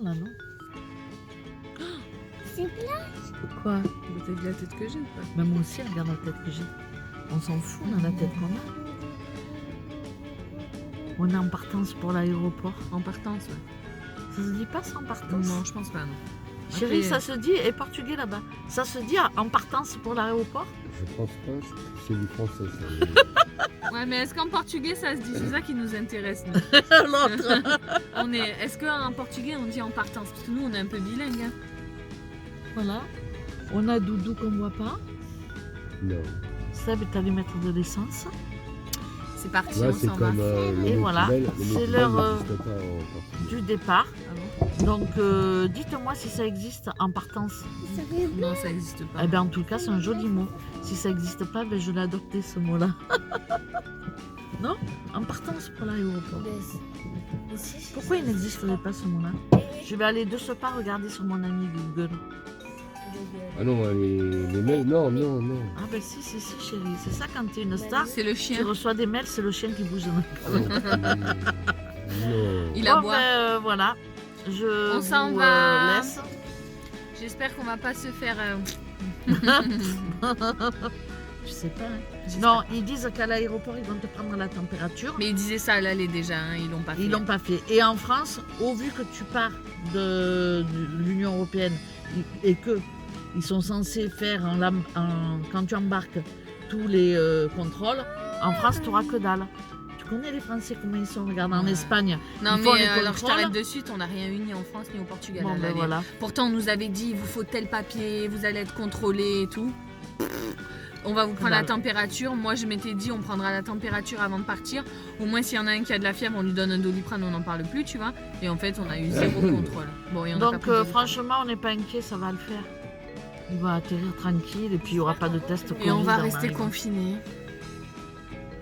Là, non? C'est plat. Quoi? T'as vu la tête que j'ai ou pas? Ben moi aussi, regarde la tête que j'ai. On s'en fout, on a la tête qu'on a. On est en partance pour l'aéroport. En partance, ouais. Ça se dit pas ça en partance? Non, je pense pas, non. Chérie, Après, ça se dit, et portugais là-bas, ça se dit en partance pour l'aéroport? Je pense pas, c'est du français ça. Ouais, mais est-ce qu'en portugais ça se dit? C'est ça qui nous intéresse, nous. L'autre. Est-ce qu'en portugais on dit en partance? Parce que nous on est un peu bilingue. Hein. Voilà. On a Doudou qu'on voit pas. Non. Seb est allé mettre de l'essence. C'est parti, Là on c'est s'en va. comme le Et mot voilà, poubelle, le mot c'est poubelle l'heure, n'existe pas en portugais. Du départ. Ah bon? Donc dites-moi si ça existe en partance. Ça fait Non, ça n'existe pas. Eh bien en tout cas c'est un joli mot. Si ça n'existe pas, ben, je l'ai adopté ce mot-là. Non? En partance pour l'aéroport. Pourquoi il n'existerait pas ce mot-là? Je vais aller de ce pas regarder sur mon ami Google. Ah non, les mails, non, non, non. Ah ben si chérie, c'est ça quand tu es une star, C'est le tu chien. reçois des mails, c'est le chien qui bouge. Non. Il Bon, aboie. voilà, je On s'en vous, va. laisse. J'espère qu'on va pas se faire. Je sais pas. Hein. J'espère Non, pas. ils disent qu'à l'aéroport, ils vont te prendre la température. Mais ils disaient ça à l'aller déjà, hein, ils l'ont pas fait. Ils l'ont pas fait. Et en France, au vu que tu pars de l'Union européenne et que ils sont censés faire quand tu embarques tous les contrôles, en France, tu n'auras que dalle. Tu connais les Français, comment ils sont? Regarde, en Ouais. Espagne. Non, Ils font mais les alors je contrôles. t'arrête de suite, on n'a rien eu ni en France ni au Portugal. Bon, à ben l'aller. voilà. Pourtant, on nous avait dit, il vous faut tel papier, vous allez être contrôlé et tout. On va vous prendre la Dalle. température. Moi, je m'étais dit, on prendra la température avant de partir. Au moins, s'il y en a un qui a de la fièvre, on lui donne un Doliprane, on n'en parle plus, tu vois. Et en fait, on a eu zéro contrôle. Bon, il y en a pas Donc, plus de Doliprane. franchement, on n'est pas inquiet, ça va le faire. Il va atterrir tranquille et puis il n'y aura pas de test Covid. Et on va en rester arrivant. confinés.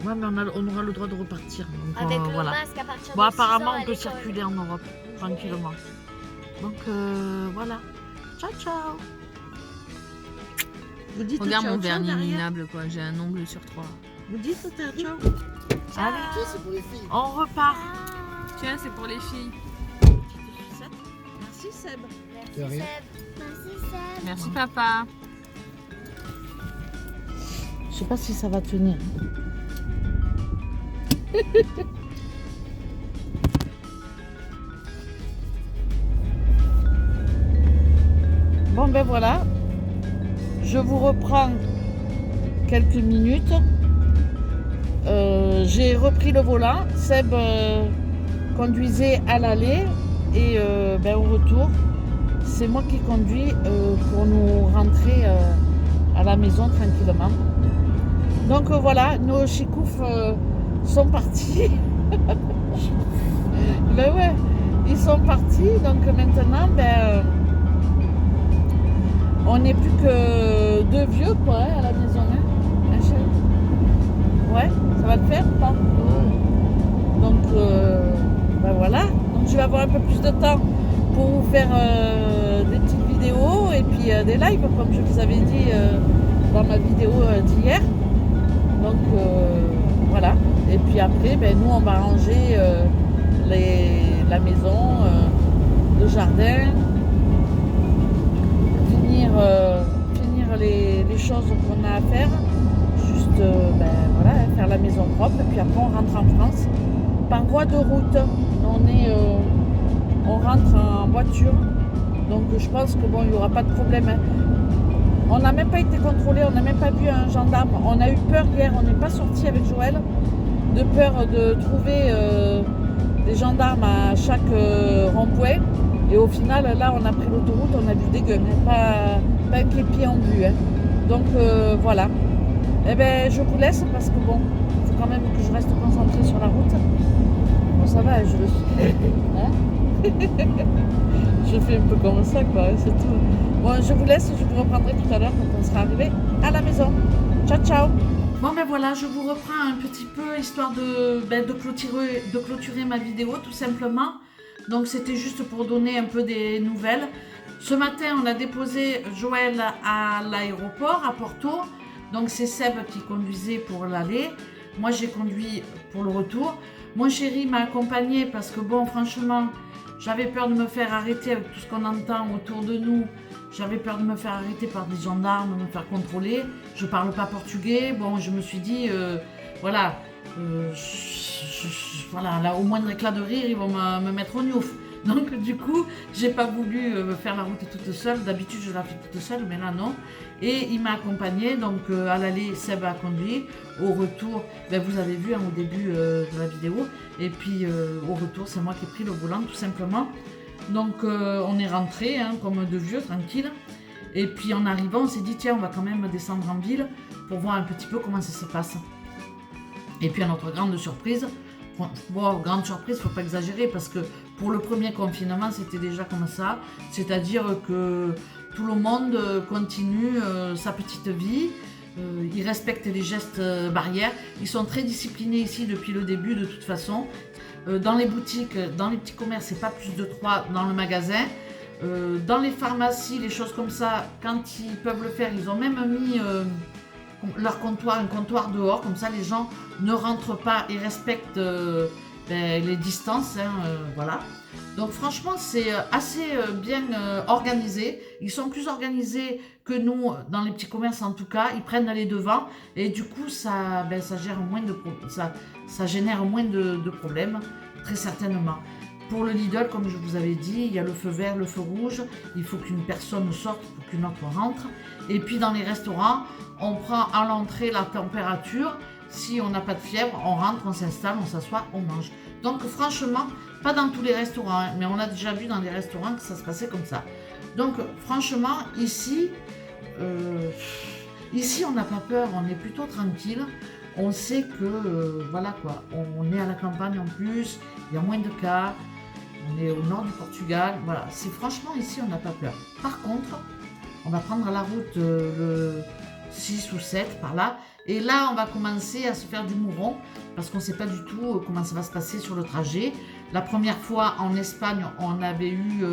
Ouais, mais on aura le droit de repartir. Donc, avec le voilà. masque à partir Bon, de 6 apparemment, ans à on peut l'école. circuler en Europe, tranquillement. Donc, voilà. Ciao, ciao. Vous dites Regarde ciao, mon ciao vernis derrière. minable, quoi. J'ai un ongle sur 3. Vous dites ciao, ciao. Ciao. Allez, C'est pour les filles. on repart. Tiens, c'est pour les filles. Petite sucette. Merci, Seb. De Merci rien. Seb. Merci Seb. Merci, papa. Je sais pas si ça va tenir. Bon ben voilà, je vous reprends quelques minutes. J'ai repris le volant, Seb conduisait à l'aller et ben, au retour, c'est moi qui conduis pour nous rentrer à la maison tranquillement. Donc voilà, nos chikoufs sont partis. Ben ouais, ils sont partis, donc maintenant on n'est plus que deux vieux quoi hein, à la maison. Hein, chérie ouais, ça va le faire ou pas? Donc ben voilà, donc je vais avoir un peu plus de temps pour vous faire des petites vidéos et puis des lives comme je vous avais dit dans ma vidéo d'hier. Donc voilà, et puis après ben, nous on va ranger la maison, le jardin, finir les choses qu'on a à faire, juste ben, voilà, faire la maison propre, et puis après on rentre en France par voie de route. On rentre en voiture, donc je pense que bon, il n'y aura pas de problème. Hein. On n'a même pas été contrôlé, on n'a même pas vu un gendarme. On a eu peur hier, on n'est pas sorti avec Joël, de peur de trouver des gendarmes à chaque rond-point. Et au final, là, on a pris l'autoroute, on a vu des gueules, hein, pas un képi en vue. Hein. Donc voilà. Eh ben, je vous laisse parce que bon, il faut quand même que je reste concentrée sur la route. Bon, ça va, je le suis. Hein je fais un peu comme ça, quoi, c'est tout. Bon, je vous laisse, je vous reprendrai tout à l'heure quand on sera arrivé à la maison. Ciao, ciao. Bon, ben voilà, je vous reprends un petit peu, histoire de clôturer ma vidéo, tout simplement. Donc, c'était juste pour donner un peu des nouvelles. Ce matin, on a déposé Joël à l'aéroport, à Porto. Donc, c'est Seb qui conduisait pour l'aller. Moi, j'ai conduit pour le retour. Mon chéri m'a accompagné parce que, bon, franchement, J'avais peur de me faire arrêter avec tout ce qu'on entend autour de nous. J'avais peur de me faire arrêter par des gendarmes, de me faire contrôler. Je parle pas portugais. Bon, je me suis dit, voilà, voilà, là, au moindre éclat de rire, ils vont me mettre au gnouf. Donc du coup, j'ai pas voulu faire la route toute seule. D'habitude, je la fais toute seule, mais là non. Et il m'a accompagnée. Donc à l'aller, Seb a conduit. Au retour, ben, vous avez vu hein, au début de la vidéo. Et puis au retour, c'est moi qui ai pris le volant, tout simplement. Donc on est rentré hein, comme de vieux, tranquille. Et puis en arrivant, on s'est dit tiens, on va quand même descendre en ville pour voir un petit peu comment ça se passe. Et puis à notre grande surprise, bon, grande surprise, faut pas exagérer parce que pour le premier confinement, c'était déjà comme ça. C'est-à-dire que tout le monde continue sa petite vie. Ils respectent les gestes barrières. Ils sont très disciplinés ici depuis le début de toute façon. Dans les boutiques, dans les petits commerces, c'est pas plus de 3 dans le magasin. Dans les pharmacies, les choses comme ça, quand ils peuvent le faire, ils ont même mis leur comptoir, un comptoir dehors. Comme ça, les gens ne rentrent pas et respectent les distances. Hein, voilà. Donc franchement, c'est assez bien organisé. Ils sont plus organisés que nous dans les petits commerces en tout cas. Ils prennent les devants et du coup, ça génère moins de problèmes, très certainement. Pour le Lidl, comme je vous avais dit, il y a le feu vert, le feu rouge. Il faut qu'une personne sorte pour qu'une autre rentre. Et puis dans les restaurants, on prend à l'entrée la température. Si on n'a pas de fièvre, on rentre, on s'installe, on s'assoit, on mange. Donc franchement, pas dans tous les restaurants, hein, mais on a déjà vu dans les restaurants que ça se passait comme ça. Donc franchement, ici on n'a pas peur, on est plutôt tranquille. On sait que, voilà quoi, on est à la campagne en plus, il y a moins de cas, on est au nord du Portugal, voilà. C'est franchement ici, on n'a pas peur. Par contre, on va prendre la route le 6 ou 7 par là, et là, on va commencer à se faire du mouron, parce qu'on ne sait pas du tout comment ça va se passer sur le trajet. La première fois en Espagne, on avait eu...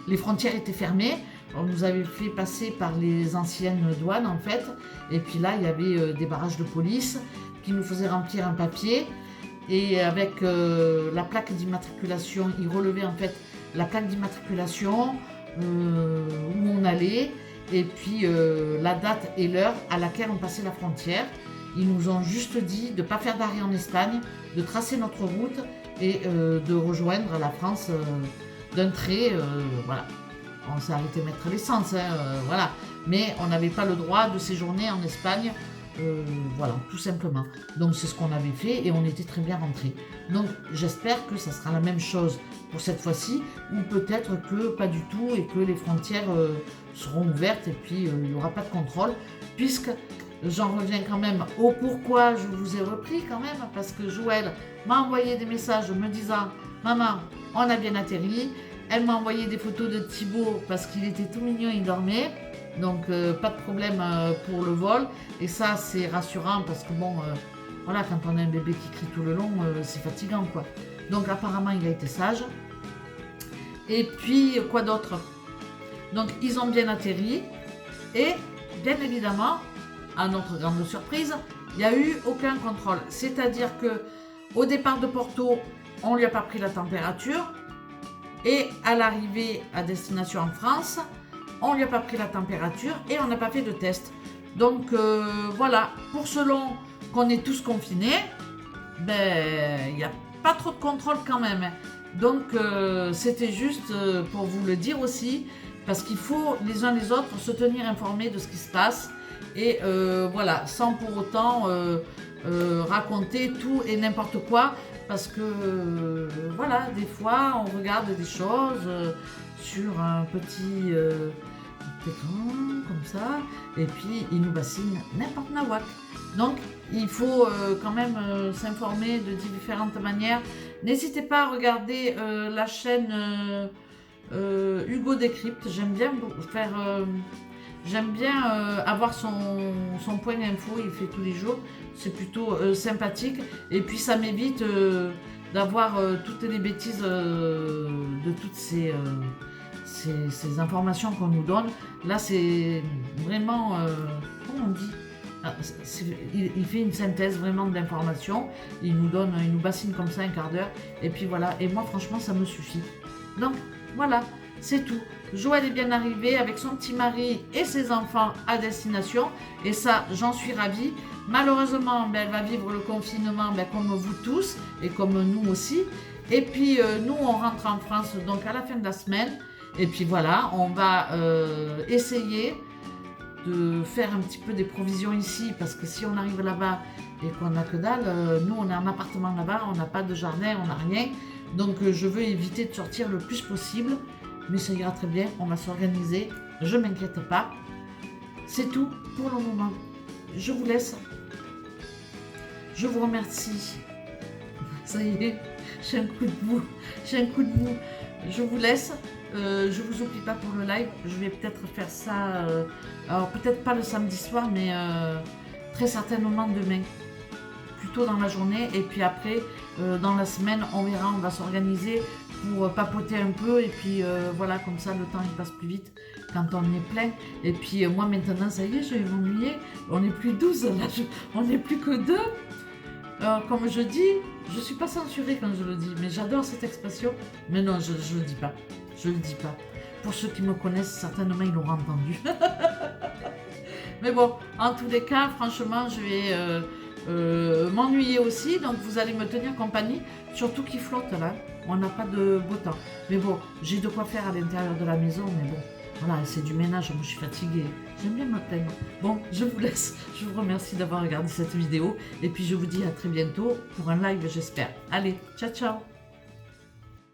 les frontières étaient fermées. On nous avait fait passer par les anciennes douanes en fait. Et puis là, il y avait des barrages de police qui nous faisaient remplir un papier. Et avec la plaque d'immatriculation, ils relevaient en fait la plaque d'immatriculation, où on allait. Et puis la date et l'heure à laquelle on passait la frontière. Ils nous ont juste dit de ne pas faire d'arrêt en Espagne, de tracer notre route et de rejoindre la France d'un trait. Voilà. On s'est arrêté de mettre l'essence, hein, voilà. Mais on n'avait pas le droit de séjourner en Espagne, voilà, tout simplement. Donc c'est ce qu'on avait fait et on était très bien rentrés. Donc j'espère que ça sera la même chose pour cette fois-ci, ou peut-être que pas du tout et que les frontières seront ouvertes et puis il n'y aura pas de contrôle, puisque j'en reviens quand même au pourquoi je vous ai repris quand même, parce que Joël m'a envoyé des messages me disant « Maman, on a bien atterri ». Elle m'a envoyé des photos de Thibaut parce qu'il était tout mignon, il dormait. Donc pas de problème pour le vol. Et ça c'est rassurant parce que bon, voilà, quand on a un bébé qui crie tout le long, c'est fatigant quoi. Donc apparemment il a été sage. Et puis quoi d'autre? Donc ils ont bien atterri. Et bien évidemment, à notre grande surprise, il n'y a eu aucun contrôle. C'est-à-dire que au départ de Porto, on ne lui a pas pris la température. Et à l'arrivée à destination en France, on ne lui a pas pris la température et on n'a pas fait de test. Donc voilà, pour selon qu'on est tous confinés, ben il n'y a pas trop de contrôle quand même. Donc c'était juste pour vous le dire aussi, parce qu'il faut les uns les autres se tenir informés de ce qui se passe. Et voilà, sans pour autant raconter tout et n'importe quoi. Parce que, voilà, des fois, on regarde des choses sur un petit écran, comme ça, et puis ils nous bassinent n'importe nawak. Donc, il faut quand même s'informer de différentes manières. N'hésitez pas à regarder la chaîne Hugo Décrypte. J'aime bien faire... J'aime bien avoir son point d'info, il fait tous les jours, c'est plutôt sympathique. Et puis ça m'évite d'avoir toutes les bêtises de toutes ces informations qu'on nous donne. Là c'est vraiment, comment on dit, Il fait une synthèse vraiment d'informations. Il nous bassine comme ça un quart d'heure. Et puis voilà. Et moi, franchement, ça me suffit. Donc, voilà, c'est tout. Joël est bien arrivé avec son petit mari et ses enfants à destination. Et ça, j'en suis ravie. Malheureusement, elle va vivre le confinement comme vous tous et comme nous aussi. Et puis, nous, on rentre en France donc à la fin de la semaine. Et puis voilà, on va essayer de faire un petit peu des provisions ici, parce que si on arrive là-bas et qu'on n'a que dalle, nous on a un appartement là-bas, on n'a pas de jardin, on n'a rien, donc je veux éviter de sortir le plus possible, mais ça ira très bien, on va s'organiser, je ne m'inquiète pas. C'est tout pour le moment, je vous laisse, je vous remercie, ça y est, j'ai un coup de mou, je vous laisse. Je vous oublie pas pour le live, je vais peut-être faire ça, alors peut-être pas le samedi soir, mais très certainement demain, plutôt dans la journée, et puis après, dans la semaine, on verra, on va s'organiser pour papoter un peu, et puis voilà, comme ça, le temps il passe plus vite quand on est plein, et puis moi maintenant, ça y est, je vais m'ennuyer, on n'est plus 12, là, on n'est plus que 2, comme je dis, je suis pas censurée quand je le dis, mais j'adore cette expression, mais non, je le dis pas. Je ne le dis pas. Pour ceux qui me connaissent, certainement, ils l'auront entendu. Mais bon, en tous les cas, franchement, je vais m'ennuyer aussi. Donc, vous allez me tenir compagnie. Surtout qu'il flotte, là. On n'a pas de beau temps. Mais bon, j'ai de quoi faire à l'intérieur de la maison. Mais bon, voilà, c'est du ménage. Moi, je suis fatiguée. J'aime bien me plaindre. Bon, je vous laisse. Je vous remercie d'avoir regardé cette vidéo. Et puis, je vous dis à très bientôt pour un live, j'espère. Allez, ciao, ciao.